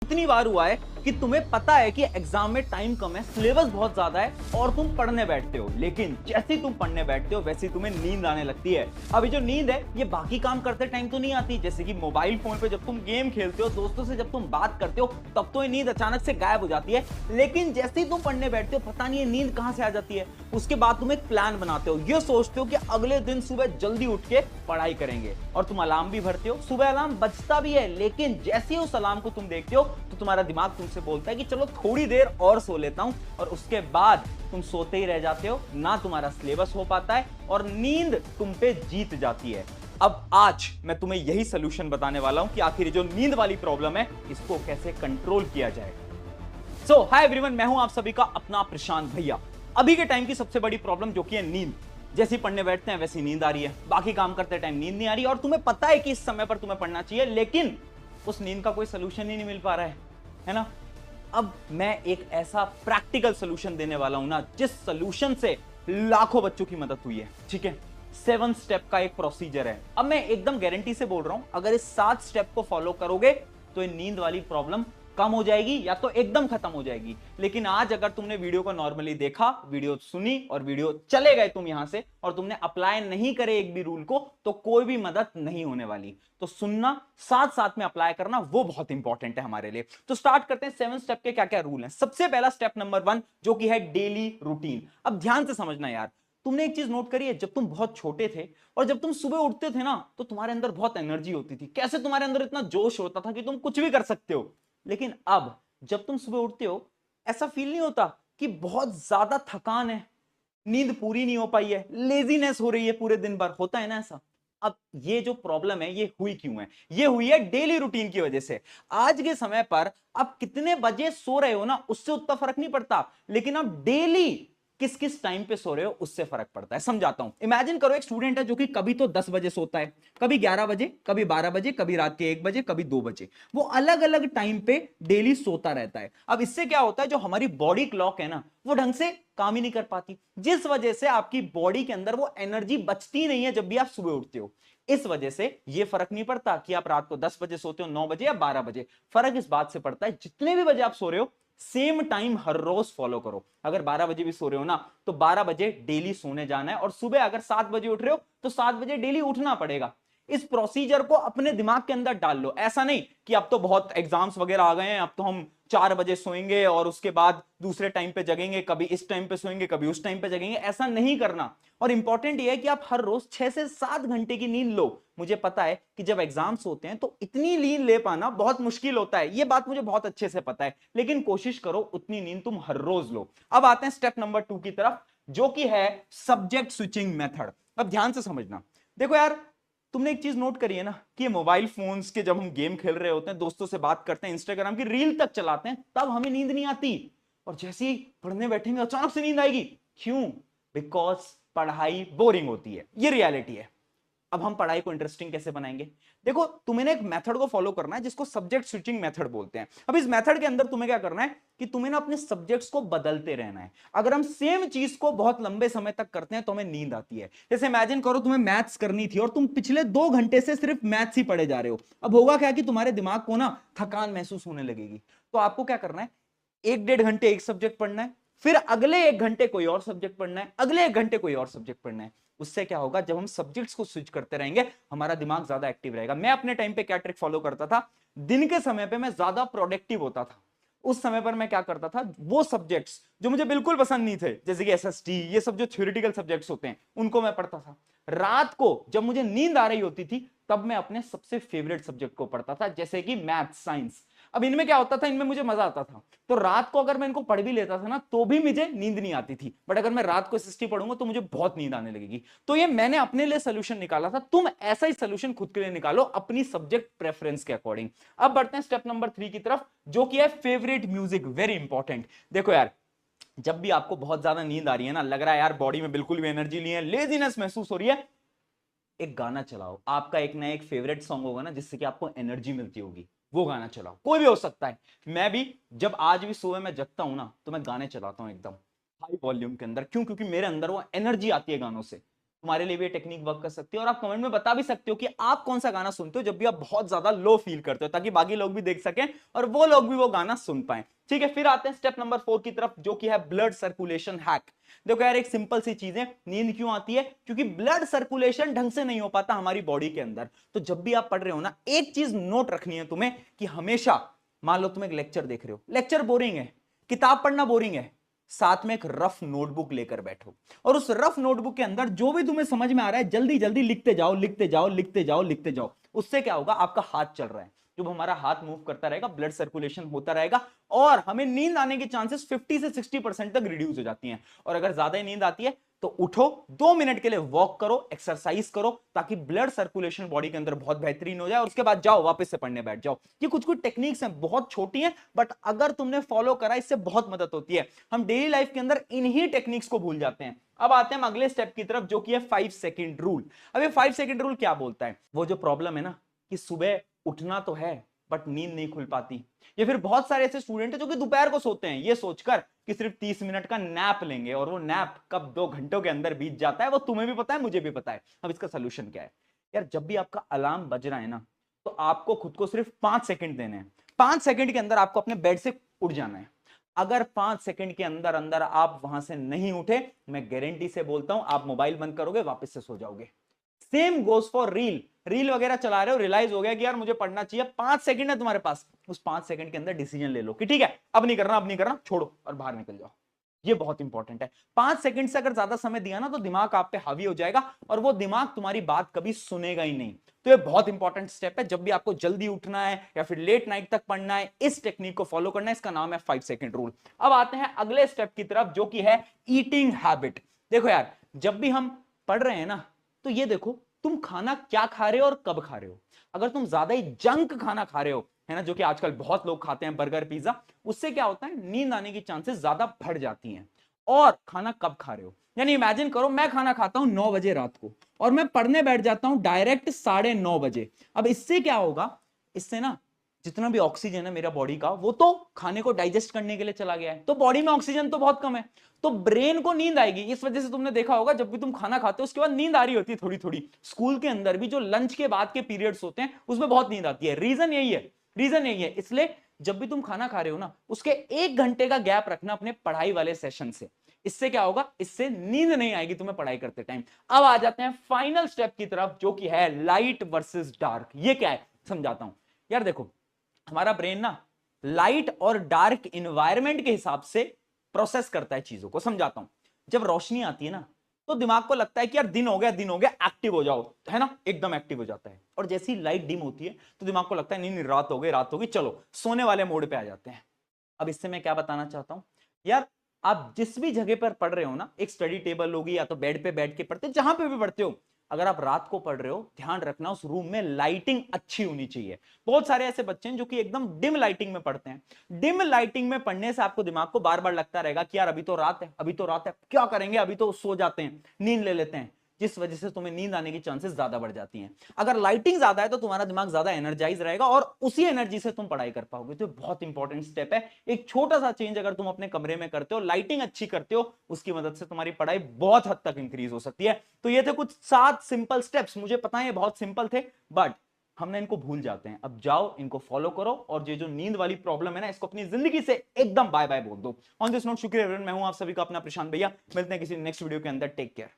कितनी बार हुआ है कि तुम्हें पता है कि एग्जाम में टाइम कम है, सिलेबस बहुत ज्यादा है और तुम पढ़ने बैठते हो, लेकिन जैसे ही तुम पढ़ने बैठते हो वैसे ही तुम्हें नींद आने लगती है। अब ये जो नींद है ये बाकी काम करते टाइम तो नहीं आती, जैसे कि मोबाइल फोन पे जब तुम गेम खेलते हो, दोस्तों से जब तुम बात करते हो, तब तो ये नींद अचानक से गायब हो जाती है। लेकिन जैसे ही तुम पढ़ने बैठते हो पता नहीं ये नींद कहां से आ जाती है। उसके बाद तुम एक प्लान बनाते हो, ये सोचते हो कि अगले दिन सुबह जल्दी उठ के पढ़ाई करेंगे और तुम अलार्म भी भरते हो। सुबह अलार्म बजता भी है, लेकिन जैसे ही उस अलार्म को तुम देखते हो तो तुम्हारा दिमाग तुमसे बोलता है कि चलो थोड़ी देर और सो लेता हूं, और उसके बाद तुम सोते ही रह जाते हो। ना तुम्हारा सिलेबस हो पाता है और नींद तुम पे जीत जाती है। अब आज मैं तुम्हें यही सोल्यूशन बताने वाला हूं कि आखिर जो नींद वाली प्रॉब्लम है इसको कैसे कंट्रोल किया जाए। सो हाय एवरीवन, मैं हूं आप सभी का अपना प्रशांत भैया। अभी के टाइम की सबसे बड़ी प्रॉब्लम जो कि है नींद। जैसे ही पढ़ने बैठते हैं वैसी नींद आ रही है, बाकी काम करते टाइम नींद नहीं आ रही, और तुम्हें पता है कि इस समय पर तुम्हें पढ़ना चाहिए, लेकिन उस नींद का कोई सोल्यूशन ही नहीं मिल पा रहा है ना। अब मैं एक ऐसा प्रैक्टिकल सोल्यूशन देने वाला हूं ना, जिस सोल्यूशन से लाखों बच्चों की मदद हुई है। ठीक है, 7 स्टेप का एक प्रोसीजर है। अब मैं एकदम गारंटी से बोल रहा हूं, अगर इस 7 स्टेप को फॉलो करोगे तो ये नींद वाली प्रॉब्लम कम हो जाएगी या तो एकदम खत्म हो जाएगी। लेकिन आज अगर तुमने वीडियो को नॉर्मली देखा, वीडियो सुनी और वीडियो चले गए तुम यहां से, और तुमने अप्लाई नहीं करे एक भी रूल को, तो कोई भी मदद नहीं होने वाली। तो सुनना, साथ साथ में अप्लाई करना, वो बहुत इंपॉर्टेंट है हमारे लिए। तो स्टार्ट करते हैं 7 स्टेप के क्या क्या रूल हैं। सबसे पहला स्टेप नंबर 1 जो कि है डेली रूटीन। अब ध्यान से समझना यार, तुमने एक चीज नोट करी है, जब तुम बहुत छोटे थे और जब तुम सुबह उठते थे ना, तो तुम्हारे अंदर बहुत एनर्जी होती थी। कैसे तुम्हारे अंदर इतना जोश होता था कि तुम कुछ भी कर सकते हो। लेकिन अब जब तुम सुबह उठते हो, ऐसा फील नहीं होता कि बहुत ज्यादा थकान है, नींद पूरी नहीं हो पाई है, लेजीनेस हो रही है पूरे दिन भर, होता है ना ऐसा। अब ये जो प्रॉब्लम है ये हुई क्यों है? ये हुई है डेली रूटीन की वजह से। आज के समय पर आप कितने बजे सो रहे हो ना, उससे उतना फर्क नहीं पड़ता, लेकिन आप डेली किस किस टाइम पे सो रहे हो उससे फर्क पड़ता है। समझाता हूं, इमेजिन करो एक स्टूडेंट है जो कि कभी तो 10 बजे सोता है, कभी 11 बजे, कभी 12 बजे, कभी रात के 1 बजे, कभी 2 बजे। वो अलग अलग टाइम पे डेली सोता रहता है। अब इससे क्या होता है, जो हमारी बॉडी क्लॉक है ना, वो ढंग से काम ही नहीं कर पाती, जिस वजह से आपकी बॉडी के अंदर वो एनर्जी बचती नहीं है जब भी आप सुबह उठते हो। इस वजह से ये फर्क नहीं पड़ता कि आप रात को 10 बजे सोते हो, 9 बजे या 12 बजे। फर्क इस बात से पड़ता है जितने भी बजे आप सो रहे हो, सेम टाइम हर रोज फॉलो करो। अगर 12 बजे भी सो रहे हो ना, तो 12 बजे डेली सोने जाना है, और सुबह अगर 7 बजे उठ रहे हो तो 7 बजे डेली उठना पड़ेगा। इस प्रोसीजर को अपने दिमाग के अंदर डाल लो। ऐसा नहीं कि अब तो बहुत एग्जाम्स वगैरह आ गए हैं, अब तो हम 4 बजे सोएंगे और उसके बाद दूसरे टाइम पे जगेंगे, कभी इस टाइम पे सोएंगे कभी उस टाइम पे जगेंगे, ऐसा नहीं करना। और इंपॉर्टेंट यह है कि आप हर रोज 6 से 7 घंटे की नींद लो। मुझे पता है कि जब एग्जाम्स होते हैं तो इतनी नींद ले पाना बहुत मुश्किल होता है, यह बात मुझे बहुत अच्छे से पता है, लेकिन कोशिश करो उतनी नींद तुम हर रोज लो। अब आते हैं स्टेप नंबर 2 की तरफ, जो कि है सब्जेक्ट स्विचिंग मेथड। अब ध्यान से समझना। देखो यार, तुमने एक चीज नोट करी है ना कि मोबाइल फोन्स के, जब हम गेम खेल रहे होते हैं, दोस्तों से बात करते हैं, इंस्टाग्राम की रील तक चलाते हैं, तब हमें नींद नहीं आती, और जैसे ही पढ़ने बैठेंगे अचानक से नींद आएगी। क्यों? बिकॉज पढ़ाई बोरिंग होती है, ये रियलिटी है। अब हम पढ़ाई को इंटरेस्टिंग कैसे बनाएंगे? देखो, तुम्हें ना एक मेथड को फॉलो करना है जिसको सब्जेक्ट स्विचिंग मेथड बोलते हैं। अब इस मेथड के अंदर तुम्हें क्या करना है कि तुम्हें ना अपने सब्जेक्ट्स को बदलते रहना है। अगर हम सेम चीज को बहुत लंबे समय तक करते हैं तो हमें नींद आती है। जैसे इमेजिन करो तुम्हें मैथ्स करनी थी और तुम पिछले 2 घंटे से सिर्फ मैथ्स ही पढ़े जा रहे हो। अब होगा क्या कि तुम्हारे दिमाग को ना थकान महसूस होने लगेगी। तो आपको क्या करना है, 1-1.5 घंटे एक सब्जेक्ट पढ़ना है, फिर अगले 1 घंटे कोई और सब्जेक्ट पढ़ना है, अगले 1 घंटे कोई और सब्जेक्ट पढ़ना है। उससे क्या होगा, जब हम सब्जेक्ट्स को स्विच करते रहेंगे हमारा दिमाग ज्यादा एक्टिव रहेगा। मैं अपने टाइम पे क्या ट्रिक फॉलो करता था, दिन के समय पे मैं ज्यादा प्रोडक्टिव होता था। उस समय पर मैं क्या करता था, वो सब्जेक्ट्स जो मुझे बिल्कुल पसंद नहीं थे, जैसे कि एसएसटी, ये सब जो थ्योरेटिकल सब्जेक्ट्स होते हैं, उनको मैं पढ़ता था। रात को जब मुझे नींद आ रही होती थी तब मैं अपने सबसे फेवरेट सब्जेक्ट को पढ़ता था, जैसे कि मैथ, साइंस। अब इनमें क्या होता था, इनमें मुझे मजा आता था, तो रात को अगर मैं इनको पढ़ भी लेता था ना तो भी मुझे नींद नहीं आती थी। बट अगर मैं रात को एसएसटी पढ़ूंगा तो मुझे बहुत नींद आने लगेगी। तो ये मैंने अपने लिए सोल्यूशन निकाला था, तुम ऐसा ही सोल्यूशन खुद के लिए निकालो अपनी सब्जेक्ट प्रेफरेंस के अकॉर्डिंग। अब बढ़ते हैं स्टेप नंबर 3 की तरफ, जो कि है फेवरेट म्यूजिक। Very important. देखो यार, जब भी आपको बहुत ज्यादा नींद आ रही है ना, लग रहा है यार बॉडी में बिल्कुल भी एनर्जी नहीं है, लेजीनेस महसूस हो रही है, एक गाना चलाओ। आपका एक ना एक फेवरेट सॉन्ग होगा ना जिससे कि आपको एनर्जी मिलती होगी, वो गाना चलाओ। कोई भी हो सकता है। मैं भी जब आज भी सुबह मैं जगता हूं ना, तो मैं गाने चलाता हूं एकदम हाई वॉल्यूम के अंदर। क्यों? क्योंकि मेरे अंदर वो एनर्जी आती है गानों से। तुम्हारे लिए भी ये टेक्निक वर्क कर सकती है। और आप कमेंट में बता भी सकते हो कि आप कौन सा गाना सुनते हो जब भी आप बहुत ज्यादा लो फील करते हो, ताकि बाकी लोग भी देख सकें और वो लोग भी वो गाना सुन पाए। ठीक है, फिर आते हैं स्टेप नंबर 4 की तरफ, जो कि है ब्लड सर्कुलेशन हैक। देखो यार, एक सिंपल सी चीज है, नींद क्यों आती है? क्योंकि ब्लड सर्कुलेशन ढंग से नहीं हो पाता हमारी बॉडी के अंदर। तो जब भी आप पढ़ रहे हो ना, एक चीज नोट रखनी है तुम्हें कि हमेशा, मान लो तुम एक लेक्चर देख रहे हो, लेक्चर बोरिंग है, किताब पढ़ना बोरिंग है, साथ में एक रफ नोटबुक लेकर बैठो और उस रफ नोटबुक के अंदर जो भी तुम्हें समझ में आ रहा है जल्दी जल्दी लिखते जाओ, लिखते जाओ, लिखते जाओ, लिखते जाओ। उससे क्या होगा, आपका हाथ चल रहा है, जब हमारा हाथ मूव करता रहेगा ब्लड सर्कुलेशन होता रहेगा और हमें नींद आने के चांसेस 50 से 60% तक रिड्यूस हो जाती हैं। और अगर ज्यादा ही नींद आती है तो उठो, 2 मिनट के लिए वॉक करो, एक्सरसाइज करो, ताकि ब्लड सर्कुलेशन बॉडी के अंदर बहुत बेहतरीन हो जाए और उसके बाद जाओ वापस से पढ़ने बैठ जाओ। ये कुछ कुछ टेक्निक्स हैं, बहुत छोटी हैं, बट अगर तुमने फॉलो करा इससे बहुत मदद होती है। हम डेली लाइफ के अंदर इन्हीं टेक्निक्स को भूल जाते हैं। अब आते हैं अगले स्टेप की तरफ, जो कि है 5 सेकंड रूल। अब ये 5 सेकंड रूल क्या बोलता है? वो जो प्रॉब्लम है ना कि सुबह उठना तो है बट नींद नहीं खुल पाती, या फिर बहुत सारे ऐसे स्टूडेंट हैं जो कि दोपहर को सोते हैं ये सोचकर कि सिर्फ 30 मिनट का नैप लेंगे, और वो नैप कब 2 घंटों के अंदर बीत जाता है वो तुम्हें भी पता है, मुझे भी पता है। अब इसका सोल्यूशन क्या है? यार, जब भी आपका अलार्म बज रहा है ना, तो आपको खुद को सिर्फ 5 सेकंड देने हैं। 5 सेकंड के अंदर आपको अपने बेड से उठ जाना है। अगर 5 सेकंड के अंदर अंदर आप वहां से नहीं उठे, मैं गारंटी से बोलता हूं आप मोबाइल बंद करोगे, वापस से सो जाओगे। Same goes for reel. Reel वगैरह चला रहे हो, रियलाइज हो गया कि यार मुझे पढ़ना चाहिए, 5 सेकंड है तुम्हारे पास, उस 5 सेकंड के अंदर डिसीजन ले लो कि ठीक है अब नहीं करना, अब नहीं करना, छोड़ो और बाहर निकल जाओ। ये बहुत इंपॉर्टेंट है। 5 सेकंड से अगर ज्यादा समय दिया ना तो दिमाग आप पे हावी हो जाएगा और वो दिमाग तुम्हारी बात कभी सुनेगा ही नहीं। तो ये बहुत इंपॉर्टेंट स्टेप है। जब भी आपको जल्दी उठना है या फिर लेट नाइट तक पढ़ना है, इस टेक्निक को फॉलो करना है। इसका नाम है 5 सेकंड रूल। अब आते हैं अगले स्टेप की तरफ, जो कि है ईटिंग हैबिट। देखो यार, जब भी हम पढ़ रहे हैं ना, तो ये देखो तुम खाना क्या खा रहे हो और कब खा रहे हो। अगर तुम ज्यादा ही जंक खाना खा रहे हो, है ना, जो कि आजकल बहुत लोग खाते हैं, बर्गर पिज्जा, उससे क्या होता है, नींद आने की चांसेस ज्यादा बढ़ जाती हैं। और खाना कब खा रहे हो, यानी इमेजिन करो मैं खाना खाता हूं 9 बजे रात को और मैं पढ़ने बैठ जाता हूं डायरेक्ट 9:30 बजे। अब इससे क्या होगा, इससे ना जितना भी ऑक्सीजन है मेरा बॉडी का, वो तो खाने को डाइजेस्ट करने के लिए चला गया है, तो बॉडी में ऑक्सीजन तो बहुत कम है, तो ब्रेन को नींद आएगी। इस वजह से तुमने देखा होगा जब भी तुम खाना खाते हो उसके बाद नींद आ रही होती है थोड़ी थोड़ी। स्कूल के अंदर भी जो लंच के बाद के पीरियड्स होते हैं उसमें बहुत नींद आती है। रीजन यही है, रीजन यही है। इसलिए जब भी तुम खाना खा रहे हो ना, उसके 1 घंटे का गैप रखना अपने पढ़ाई वाले सेशन से। इससे क्या होगा, इससे नींद नहीं आएगी तुम्हें पढ़ाई करते टाइम। अब आ जाते हैं फाइनल स्टेप की तरफ, जो कि है लाइट वर्सेस डार्क। ये क्या है समझाता हूं। यार देखो, हमारा ब्रेन ना लाइट और डार्क इन्वायरमेंट के हिसाब से प्रोसेस करता है चीजों को। समझाता हूं। जब रोशनी आती है ना, तो दिमाग को लगता है कि यार दिन हो गया, दिन हो गया, एक्टिव हो जाओ, है ना, एकदम एक्टिव हो जाता है। और जैसी लाइट डिम होती है तो दिमाग को लगता है नहीं नहीं रात हो गई, रात हो गई, चलो सोने वाले मोड पे आ जाते हैं। अब इससे मैं क्या बताना चाहता हूं, यार आप जिस भी जगह पर पढ़ रहे हो ना, एक स्टडी टेबल होगी या तो बेड पे बैठ के पढ़ते, जहां पे भी पढ़ते हो, अगर आप रात को पढ़ रहे हो, ध्यान रखना उस रूम में लाइटिंग अच्छी होनी चाहिए। बहुत सारे ऐसे बच्चे हैं जो कि एकदम डिम लाइटिंग में पढ़ते हैं। डिम लाइटिंग में पढ़ने से आपको दिमाग को बार बार लगता रहेगा कि यार अभी तो रात है, अभी तो रात है, क्या करेंगे, अभी तो सो जाते हैं, नींद ले लेते हैं, जिस वजह से तुम्हें नींद आने की चांसेस ज्यादा बढ़ जाती हैं। अगर लाइटिंग ज्यादा है तो तुम्हारा दिमाग ज्यादा एनर्जाइज रहेगा और उसी एनर्जी से तुम पढ़ाई कर पाओगे। तो बहुत इंपॉर्टेंट स्टेप है। एक छोटा सा चेंज अगर तुम अपने कमरे में करते हो, लाइटिंग अच्छी करते हो, उसकी मदद से तुम्हारी पढ़ाई बहुत हद तक इंक्रीज हो सकती है। तो ये थे कुछ 7 सिंपल स्टेप्स। मुझे पता है ये बहुत सिंपल थे, बट हमने इनको भूल जाते हैं। अब जाओ इनको फॉलो करो और ये जो नींद वाली प्रॉब्लम है ना, इसको अपनी जिंदगी से एकदम बाय बाय बोल दो। ऑन दिस नोट, शुक्रिया एवरीवन, मैं हूं आप सभी का अपना प्रशांत भैया। मिलते हैं किसी नेक्स्ट वीडियो के अंदर। Take care.